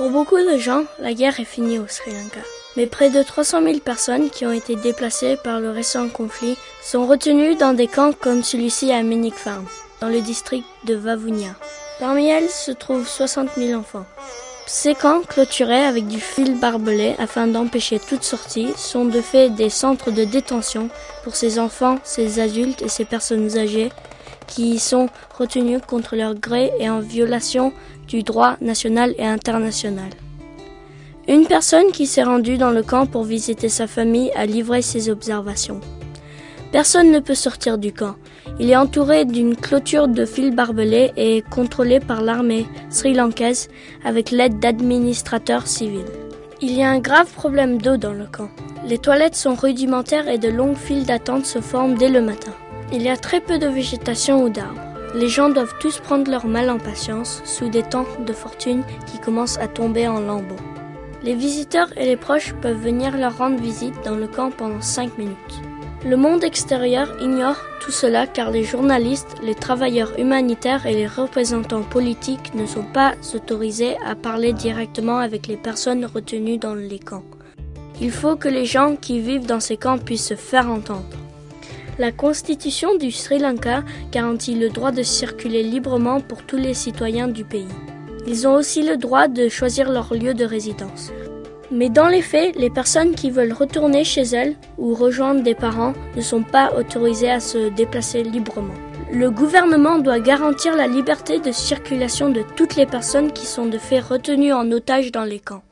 Pour beaucoup de gens, la guerre est finie au Sri Lanka. Mais près de 300 000 personnes qui ont été déplacées par le récent conflit sont retenues dans des camps comme celui-ci à Menick Farm, dans le district de Vavuniya. Parmi elles se trouvent 60 000 enfants. Ces camps, clôturés avec du fil barbelé afin d'empêcher toute sortie, sont de fait des centres de détention pour ces enfants, ces adultes et ces personnes âgées qui y sont retenus contre leur gré et en violation du droit national et international. Une personne qui s'est rendue dans le camp pour visiter sa famille a livré ses observations. Personne ne peut sortir du camp. Il est entouré d'une clôture de fil barbelé et est contrôlé par l'armée sri-lankaise avec l'aide d'administrateurs civils. Il y a un grave problème d'eau dans le camp. Les toilettes sont rudimentaires et de longues files d'attente se forment dès le matin. Il y a très peu de végétation ou d'arbres. Les gens doivent tous prendre leur mal en patience sous des tentes de fortune qui commencent à tomber en lambeaux. Les visiteurs et les proches peuvent venir leur rendre visite dans le camp pendant 5 minutes. Le monde extérieur ignore tout cela car les journalistes, les travailleurs humanitaires et les représentants politiques ne sont pas autorisés à parler directement avec les personnes retenues dans les camps. Il faut que les gens qui vivent dans ces camps puissent se faire entendre. La Constitution du Sri Lanka garantit le droit de circuler librement pour tous les citoyens du pays. Ils ont aussi le droit de choisir leur lieu de résidence. Mais dans les faits, les personnes qui veulent retourner chez elles ou rejoindre des parents ne sont pas autorisées à se déplacer librement. Le gouvernement doit garantir la liberté de circulation de toutes les personnes qui sont de fait retenues en otage dans les camps.